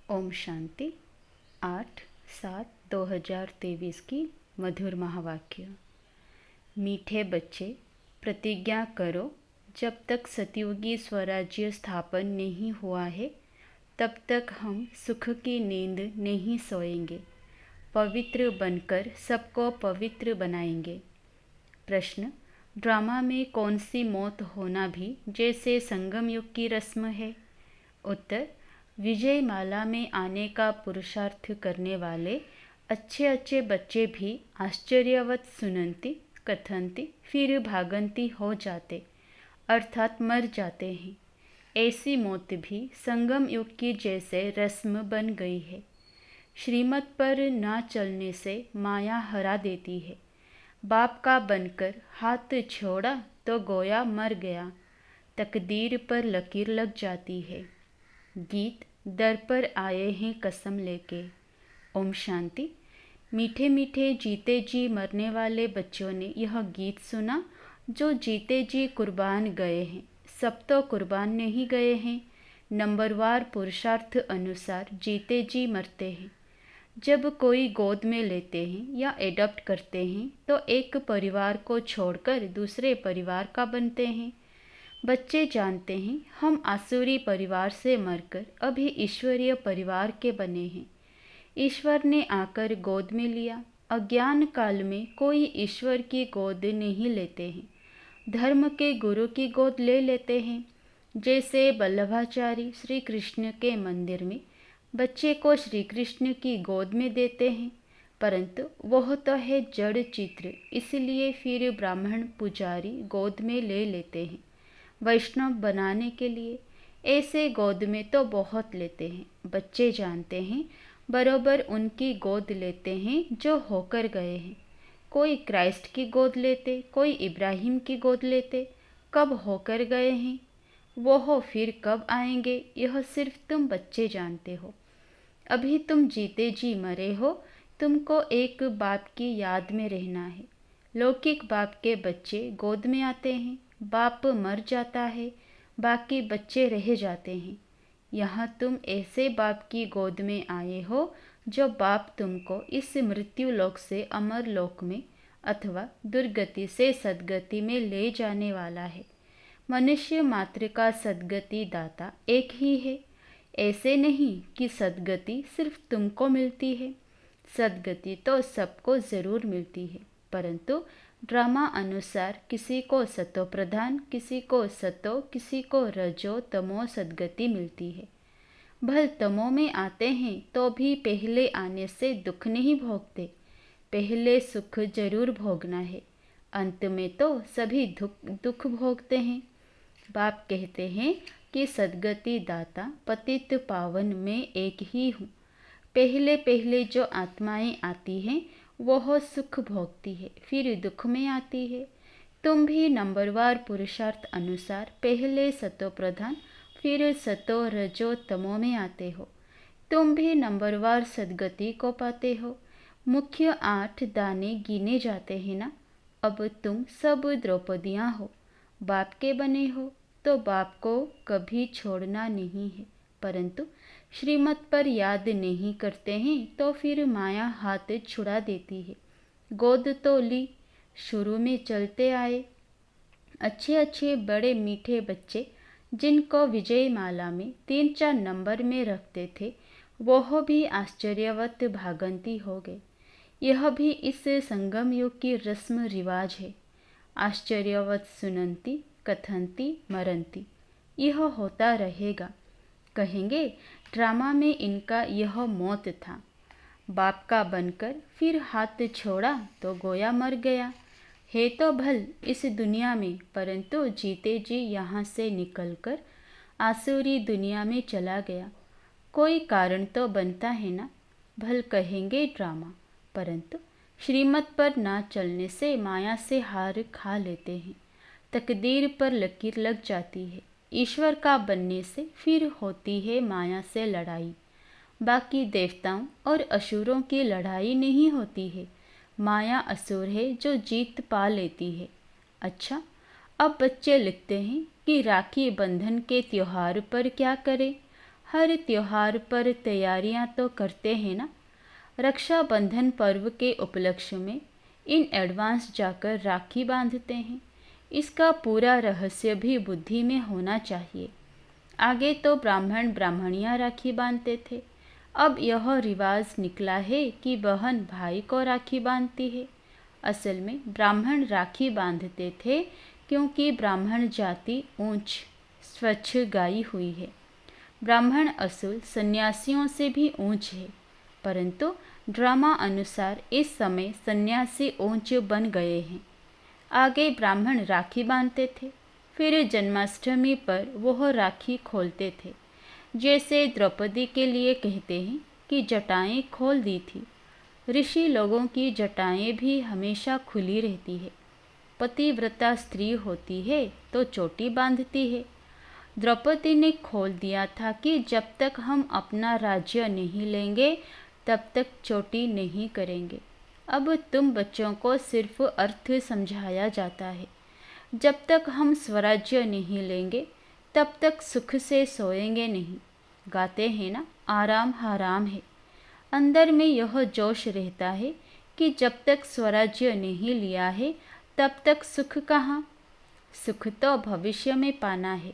ओम शांति 8/7/2023 की मधुर महावाक्य। मीठे बच्चे, प्रतिज्ञा करो, जब तक सतयुगी स्वराज्य स्थापन नहीं हुआ है तब तक हम सुख की नींद नहीं सोएंगे। पवित्र बनकर सबको पवित्र बनाएंगे। प्रश्न: ड्रामा में कौन सी मौत होना भी जैसे संगम युग की रस्म है? उत्तर: विजय माला में आने का पुरुषार्थ करने वाले अच्छे अच्छे बच्चे भी आश्चर्यवत सुनंती कथंती फिर भागंती हो जाते, अर्थात मर जाते हैं। ऐसी मौत भी संगम युग की जैसे रस्म बन गई है। श्रीमत पर ना चलने से माया हरा देती है। बाप का बनकर हाथ छोड़ा तो गोया मर गया, तकदीर पर लकीर लग जाती है। गीत दर पर आए हैं कसम लेके। ओम शांति। मीठे मीठे जीते जी मरने वाले बच्चों ने यह गीत सुना। जो जीते जी कुर्बान गए हैं, सब तो कुर्बान नहीं गए हैं, नंबरवार पुरुषार्थ अनुसार जीते जी मरते हैं। जब कोई गोद में लेते हैं या एडॉप्ट करते हैं तो एक परिवार को छोड़कर दूसरे परिवार का बनते हैं। बच्चे जानते हैं हम आसुरी परिवार से मरकर अभी ईश्वरीय परिवार के बने हैं। ईश्वर ने आकर गोद में लिया। अज्ञान काल में कोई ईश्वर की गोद नहीं लेते हैं, धर्म के गुरु की गोद ले लेते हैं। जैसे वल्लभाचारी श्री कृष्ण के मंदिर में बच्चे को श्री कृष्ण की गोद में देते हैं, परंतु वह तो है जड़ चित्र, इसलिए फिर ब्राह्मण पुजारी गोद में ले लेते हैं वैष्णव बनाने के लिए। ऐसे गोद में तो बहुत लेते हैं। बच्चे जानते हैं बरोबर उनकी गोद लेते हैं जो होकर गए हैं। कोई क्राइस्ट की गोद लेते, कोई इब्राहिम की गोद लेते। कब होकर गए हैं वो फिर कब आएंगे, यह सिर्फ तुम बच्चे जानते हो। अभी तुम जीते जी मरे हो, तुमको एक बाप की याद में रहना है। लौकिक बाप के बच्चे गोद में आते हैं, बाप मर जाता है, बाकी बच्चे रह जाते हैं। यहाँ तुम ऐसे बाप की गोद में आए हो जो बाप तुमको इस मृत्यु लोक से अमर लोक में अथवा दुर्गति से सद्गति में ले जाने वाला है। मनुष्य मात्र का सद्गति दाता एक ही है। ऐसे नहीं कि सद्गति सिर्फ तुमको मिलती है। सद्गति तो सबको ज़रूर मिलती है, परंतु ड्रामा अनुसार किसी को सतो प्रधान, किसी को सतो, किसी को रजो तमो सद्गति मिलती है। भल तमो में आते हैं तो भी पहले आने से दुख नहीं भोगते, पहले सुख जरूर भोगना है। अंत में तो सभी दुख भोगते हैं। बाप कहते हैं कि सद्गति दाता पतित पावन में एक ही हूँ। पहले पहले जो आत्माएं आती हैं वह सुख भोगती है, फिर दुख में आती है। तुम भी नंबरवार पुरुषार्थ अनुसार पहले सतो प्रधान, फिर सतो रजो तमो में आते हो। तुम भी नंबरवार सद्गति को पाते हो। मुख्य 8 दाने गिने जाते हैं ना। अब तुम सब द्रौपदियाँ हो, बाप के बने हो तो बाप को कभी छोड़ना नहीं है, परंतु श्रीमत पर याद नहीं करते हैं तो फिर माया हाथ छुड़ा देती है। गोद तो ली, शुरू में चलते आए। अच्छे अच्छे बड़े मीठे बच्चे जिनको विजय माला में 3-4 नंबर में रखते थे, वह भी आश्चर्यवत भागंती हो गए। यह भी इस संगम युग की रस्म रिवाज है। आश्चर्यवत सुनंती कथंती मरंती, यह होता रहेगा। कहेंगे ड्रामा में इनका यह मौत था। बाप का बनकर फिर हाथ छोड़ा तो गोया मर गया। है तो भल इस दुनिया में, परंतु जीते जी यहाँ से निकलकर आसुरी दुनिया में चला गया। कोई कारण तो बनता है ना। भल कहेंगे ड्रामा, परंतु श्रीमत पर ना चलने से माया से हार खा लेते हैं, तकदीर पर लकीर लग जाती है। ईश्वर का बनने से फिर होती है माया से लड़ाई। बाकी देवताओं और असुरों की लड़ाई नहीं होती है। माया असुर है जो जीत पा लेती है। अच्छा, अब बच्चे लिखते हैं कि राखी बंधन के त्योहार पर क्या करें। हर त्योहार पर तैयारियां तो करते हैं ना। रक्षाबंधन पर्व के उपलक्ष्य में इन एडवांस जाकर राखी बांधते हैं। इसका पूरा रहस्य भी बुद्धि में होना चाहिए। आगे तो ब्राह्मण ब्राह्मणियां राखी बांधते थे, अब यह रिवाज निकला है कि बहन भाई को राखी बांधती है। असल में ब्राह्मण राखी बांधते थे क्योंकि ब्राह्मण जाति ऊंच स्वच्छ गाई हुई है। ब्राह्मण असूल सन्यासियों से भी ऊंच है, परंतु ड्रामा अनुसार इस समय सन्यासी ऊंच बन गए हैं। आगे ब्राह्मण राखी बांधते थे, फिर जन्माष्टमी पर वह राखी खोलते थे। जैसे द्रौपदी के लिए कहते हैं कि जटाएं खोल दी थी। ऋषि लोगों की जटाएं भी हमेशा खुली रहती है। पतिव्रता स्त्री होती है तो चोटी बांधती है। द्रौपदी ने खोल दिया था कि जब तक हम अपना राज्य नहीं लेंगे तब तक चोटी नहीं करेंगे। अब तुम बच्चों को सिर्फ अर्थ समझाया जाता है। जब तक हम स्वराज्य नहीं लेंगे तब तक सुख से सोएंगे नहीं। गाते हैं ना, आराम हराम है। अंदर में यह जोश रहता है कि जब तक स्वराज्य नहीं लिया है तब तक सुख कहाँ। सुख तो भविष्य में पाना है,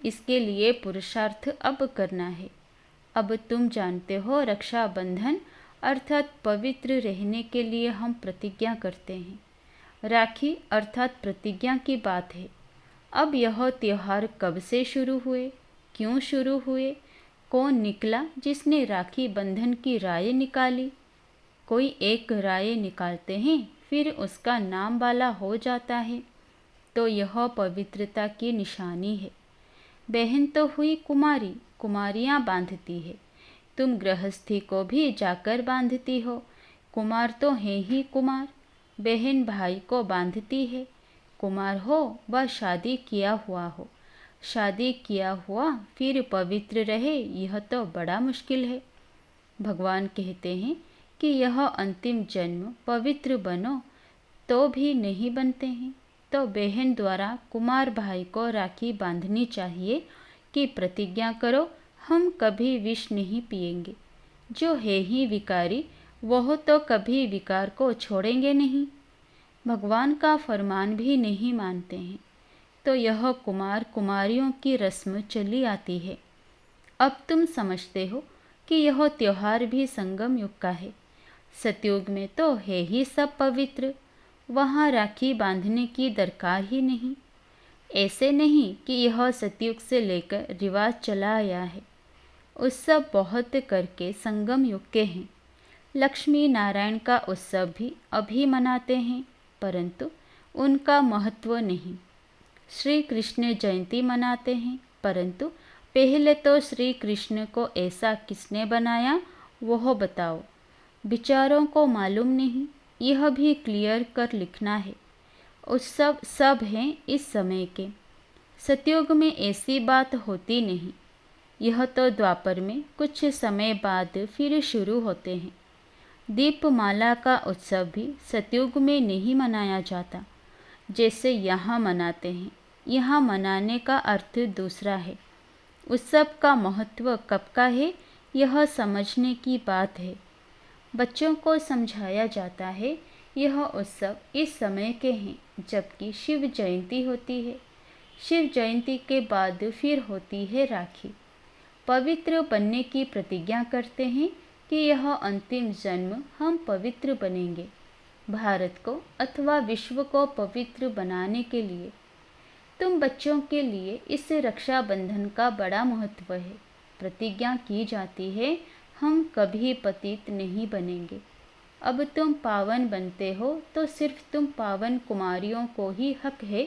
इसके लिए पुरुषार्थ अब करना है। अब तुम जानते हो, रक्षाबंधन अर्थात पवित्र रहने के लिए हम प्रतिज्ञा करते हैं। राखी अर्थात प्रतिज्ञा की बात है। अब यह त्योहार कब से शुरू हुए, क्यों शुरू हुए, कौन निकला जिसने राखी बंधन की राय निकाली? कोई एक राय निकालते हैं, फिर उसका नाम वाला हो जाता है, तो यह पवित्रता की निशानी है। बहन तो हुई कुमारी, कुमारियाँ बांधती है। तुम गृहस्थी को भी जाकर बांधती हो। कुमार तो है ही कुमार। बहन भाई को बांधती है, कुमार हो व शादी किया हुआ हो। शादी किया हुआ फिर पवित्र रहे, यह तो बड़ा मुश्किल है। भगवान कहते हैं कि यह अंतिम जन्म पवित्र बनो, तो भी नहीं बनते हैं। तो बहन द्वारा कुमार भाई को राखी बांधनी चाहिए कि प्रतिज्ञा करो, हम कभी विष नहीं पिएंगे। जो है ही विकारी, वह तो कभी विकार को छोड़ेंगे नहीं। भगवान का फरमान भी नहीं मानते हैं, तो यह कुमार कुमारियों की रस्म चली आती है। अब तुम समझते हो कि यह त्योहार भी संगम युग का है। सतयुग में तो है ही सब पवित्र, वहाँ राखी बांधने की दरकार ही नहीं। ऐसे नहीं कि यह सतयुग से लेकर रिवाज चला आया है। उत्सव बहुत करके संगम युग के हैं। लक्ष्मी नारायण का उत्सव भी अभी मनाते हैं, परंतु उनका महत्व नहीं। श्री कृष्ण जयंती मनाते हैं, परंतु पहले तो श्री कृष्ण को ऐसा किसने बनाया वह बताओ। विचारों को मालूम नहीं, यह भी क्लियर कर लिखना है। उत्सव सब हैं इस समय के। सतयुग में ऐसी बात होती नहीं। यह तो द्वापर में कुछ समय बाद फिर शुरू होते हैं। दीपमाला का उत्सव भी सतयुग में नहीं मनाया जाता, जैसे यहाँ मनाते हैं। यहाँ मनाने का अर्थ दूसरा है। उत्सव का महत्व कब का है, यह समझने की बात है। बच्चों को समझाया जाता है यह उत्सव इस समय के हैं, जबकि शिव जयंती होती है। शिव जयंती के बाद फिर होती है राखी। पवित्र बनने की प्रतिज्ञा करते हैं कि यह अंतिम जन्म हम पवित्र बनेंगे। भारत को अथवा विश्व को पवित्र बनाने के लिए। तुम बच्चों के लिए इस रक्षाबंधन का बड़ा महत्व है। प्रतिज्ञा की जाती है हम कभी पतित नहीं बनेंगे। अब तुम पावन बनते हो तो सिर्फ तुम पावन कुमारियों को ही हक है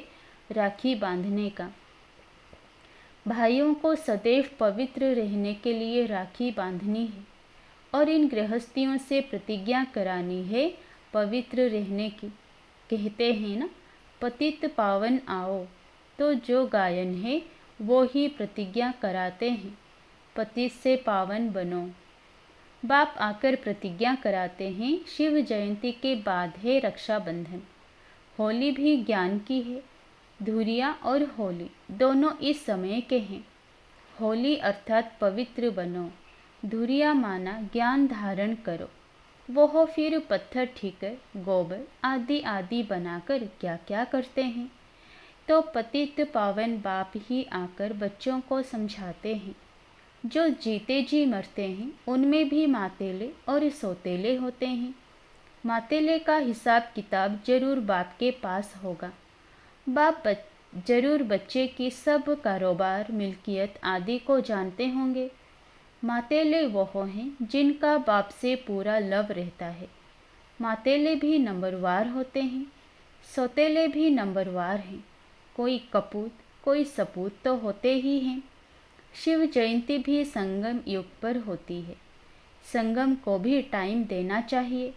राखी बांधने का। भाइयों को सदैव पवित्र रहने के लिए राखी बांधनी है और इन गृहस्थियों से प्रतिज्ञा करानी है पवित्र रहने की। कहते हैं ना, पतित पावन आओ, तो जो गायन है वो ही प्रतिज्ञा कराते हैं, पतित से पावन बनो। बाप आकर प्रतिज्ञा कराते हैं। शिव जयंती के बाद है रक्षाबंधन। होली भी ज्ञान की है। धुरिया और होली दोनों इस समय के हैं। होली अर्थात पवित्र बनो, धुरिया माना ज्ञान धारण करो। वह फिर पत्थर ठीकर, गोबर आदि आदि बनाकर क्या क्या करते हैं। तो पतित पावन बाप ही आकर बच्चों को समझाते हैं। जो जीते जी मरते हैं उनमें भी मातेले और सौतेले होते हैं। मातेले का हिसाब किताब जरूर बाप के पास होगा। बाप जरूर बच्चे की सब कारोबार मिल्कियत आदि को जानते होंगे। मातेले वह हैं जिनका बाप से पूरा लव रहता है। मातेले भी नंबरवार होते हैं, सौतेले भी नंबरवार हैं। कोई कपूत कोई सपूत तो होते ही हैं। शिव जयंती भी संगम युग पर होती है। संगम को भी टाइम देना चाहिए।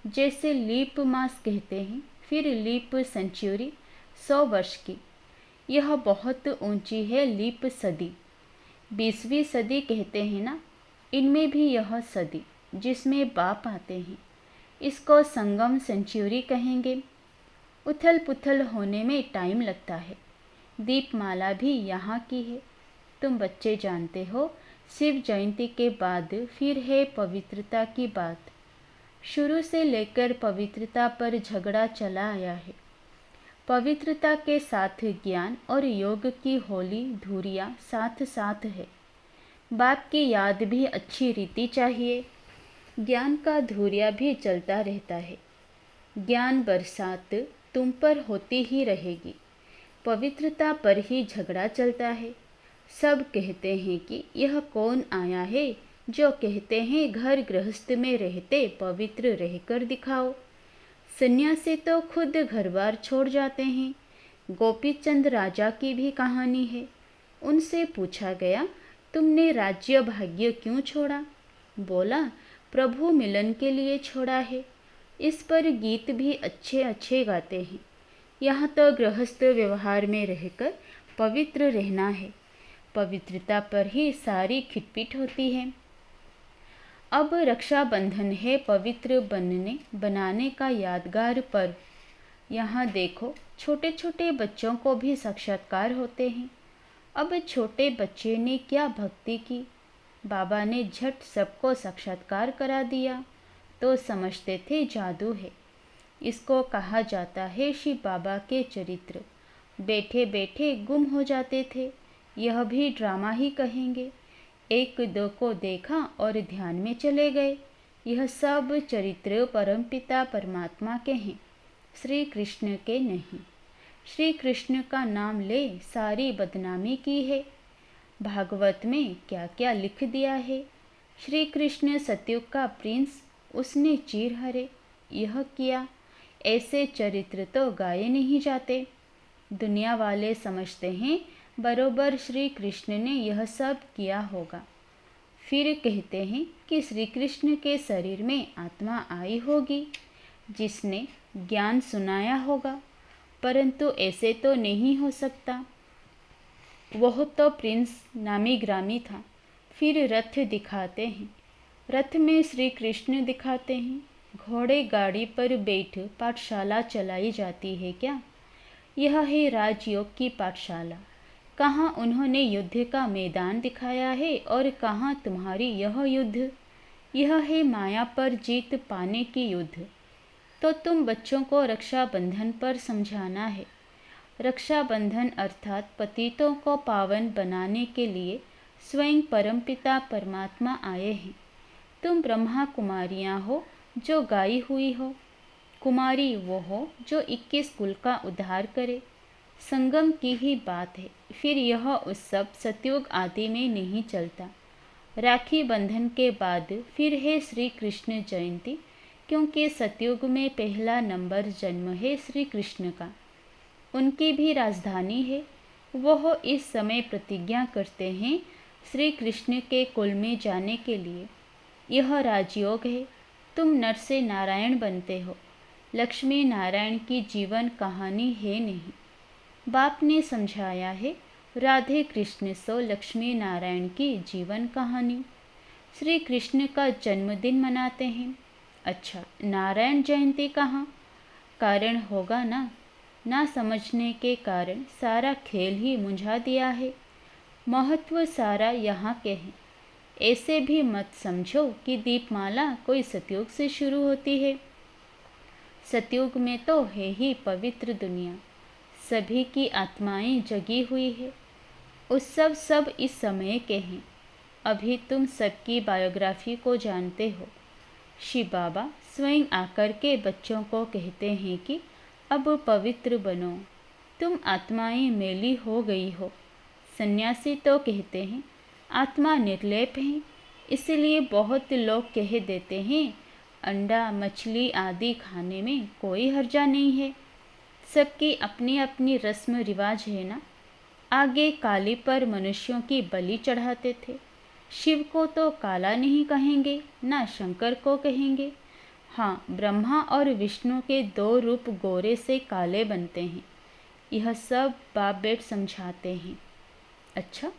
जैसे लीप मास कहते हैं, फिर लीप सेंचुरी 100 वर्ष की। यह बहुत ऊंची है लीप सदी। 20वीं सदी कहते हैं ना, इनमें भी यह सदी जिसमें बाप आते हैं, इसको संगम सेंचुरी कहेंगे। उथल पुथल होने में टाइम लगता है। दीपमाला भी यहाँ की है। तुम बच्चे जानते हो, शिव जयंती के बाद फिर है पवित्रता की बात। शुरू से लेकर पवित्रता पर झगड़ा चला आया है। पवित्रता के साथ ज्ञान और योग की होली धुरिया साथ साथ है। बाप की याद भी अच्छी रीति चाहिए। ज्ञान का धुरिया भी चलता रहता है। ज्ञान बरसात तुम पर होती ही रहेगी। पवित्रता पर ही झगड़ा चलता है। सब कहते हैं कि यह कौन आया है जो कहते हैं घर गृहस्थ में रहते पवित्र रहकर दिखाओ। सन्यासी तो खुद घर बार छोड़ जाते हैं। गोपीचंद राजा की भी कहानी है। उनसे पूछा गया, तुमने राज्य भाग्य क्यों छोड़ा? बोला, प्रभु मिलन के लिए छोड़ा है। इस पर गीत भी अच्छे अच्छे गाते हैं। यहाँ तो गृहस्थ व्यवहार में रहकर पवित्र रहना है। पवित्रता पर ही सारी खिटपिट होती है। अब रक्षाबंधन है पवित्र बनाने का यादगार पर्व। यहाँ देखो, छोटे छोटे बच्चों को भी साक्षात्कार होते हैं। अब छोटे बच्चे ने क्या भक्ति की, बाबा ने झट सबको साक्षात्कार करा दिया। तो समझते थे जादू है। इसको कहा जाता है शिव बाबा के चरित्र। बैठे बैठे गुम हो जाते थे, यह भी ड्रामा ही कहेंगे। एक दो को देखा और ध्यान में चले गए। यह सब चरित्र परमपिता परमात्मा के हैं, श्री कृष्ण के नहीं। श्री कृष्ण का नाम ले सारी बदनामी की है। भागवत में क्या क्या लिख दिया है। श्री कृष्ण सतयुग का प्रिंस, उसने चीर हरे, यह किया। ऐसे चरित्र तो गाए नहीं जाते। दुनिया वाले समझते हैं बरोबर श्री कृष्ण ने यह सब किया होगा। फिर कहते हैं कि श्री कृष्ण के शरीर में आत्मा आई होगी जिसने ज्ञान सुनाया होगा, परंतु ऐसे तो नहीं हो सकता। वह तो प्रिंस नामी ग्रामी था। फिर रथ दिखाते हैं, रथ में श्री कृष्ण दिखाते हैं। घोड़े गाड़ी पर बैठ पाठशाला चलाई जाती है क्या? यह है राजयोग की पाठशाला। कहाँ उन्होंने युद्ध का मैदान दिखाया है और कहाँ तुम्हारी यह युद्ध। यह है माया पर जीत पाने की युद्ध। तो तुम बच्चों को रक्षाबंधन पर समझाना है। रक्षाबंधन अर्थात पतितों को पावन बनाने के लिए स्वयं परमपिता परमात्मा आए हैं। तुम ब्रह्मा कुमारियाँ हो जो गाई हुई हो। कुमारी वो हो जो 21 कुल का उद्धार करे। संगम की ही बात है। फिर यह उत्सव सतयुग आदि में नहीं चलता। राखी बंधन के बाद फिर है श्री कृष्ण जयंती, क्योंकि सतयुग में पहला नंबर जन्म है श्री कृष्ण का। उनकी भी राजधानी है। वह इस समय प्रतिज्ञा करते हैं श्री कृष्ण के कुल में जाने के लिए। यह राजयोग है। तुम नर से नारायण बनते हो। लक्ष्मी नारायण की जीवन कहानी है नहीं। बाप ने समझाया है राधे कृष्ण सो लक्ष्मी नारायण की जीवन कहानी। श्री कृष्ण का जन्मदिन मनाते हैं। अच्छा, नारायण जयंती कहाँ? कारण होगा ना समझने के कारण सारा खेल ही मुंझा दिया है। महत्व सारा यहाँ के हैं। ऐसे भी मत समझो कि दीपमाला कोई सतयुग से शुरू होती है। सतयुग में तो है ही पवित्र दुनिया, सभी की आत्माएं जगी हुई है। उत्सव सब इस समय के हैं। अभी तुम सबकी बायोग्राफी को जानते हो। शिव बाबा स्वयं आकर के बच्चों को कहते हैं कि अब पवित्र बनो, तुम आत्माएं मैली हो गई हो। सन्यासी तो कहते हैं आत्मा निर्लेप है, इसलिए बहुत लोग कह देते हैं अंडा मछली आदि खाने में कोई हर्जा नहीं है। सबकी अपनी अपनी रस्म रिवाज है ना। आगे काली पर मनुष्यों की बलि चढ़ाते थे। शिव को तो काला नहीं कहेंगे, ना शंकर को कहेंगे। हाँ, ब्रह्मा और विष्णु के 2 रूप गोरे से काले बनते हैं। यह सब बाप बेट समझाते हैं। अच्छा,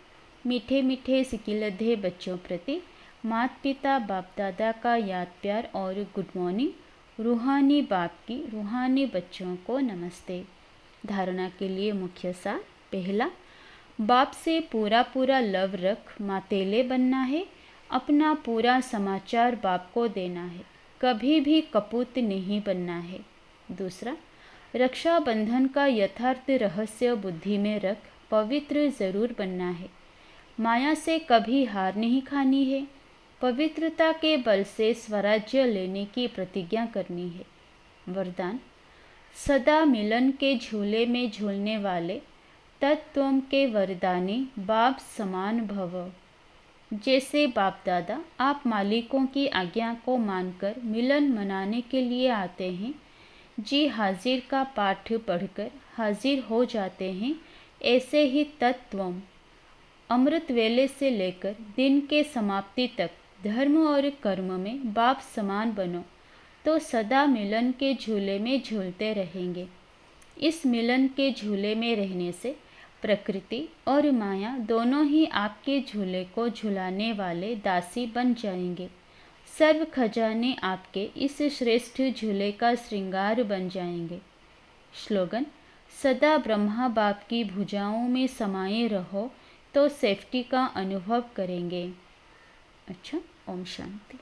मीठे मीठे सिकिलधे बच्चों प्रति माता पिता बाप दादा का याद प्यार और गुड मॉर्निंग। रूहानी बाप की रूहानी बच्चों को नमस्ते। धारणा के लिए मुख्य सार। पहला, बाप से पूरा पूरा लव रख, मातेले बनना है। अपना पूरा समाचार बाप को देना है, कभी भी कपूत नहीं बनना है। दूसरा, रक्षाबंधन का यथार्थ रहस्य बुद्धि में रख, पवित्र जरूर बनना है। माया से कभी हार नहीं खानी है। पवित्रता के बल से स्वराज्य लेने की प्रतिज्ञा करनी है। वरदान, सदा मिलन के झूले में झूलने वाले तत्त्वम के वरदानी बाप समान भव। जैसे बाप दादा आप मालिकों की आज्ञा को मानकर मिलन मनाने के लिए आते हैं, जी हाजिर का पाठ पढ़कर हाजिर हो जाते हैं, ऐसे ही तत्त्वम अमृत वेले से लेकर दिन के समाप्ति तक धर्म और कर्म में बाप समान बनो, तो सदा मिलन के झूले में झूलते रहेंगे। इस मिलन के झूले में रहने से प्रकृति और माया दोनों ही आपके झूले को झुलाने वाले दासी बन जाएंगे। सर्व खजाने आपके इस श्रेष्ठ झूले का श्रृंगार बन जाएंगे। स्लोगन, सदा ब्रह्मा बाप की भुजाओं में समाये रहो तो सेफ्टी का अनुभव करेंगे। अच्छा, ओम शांति।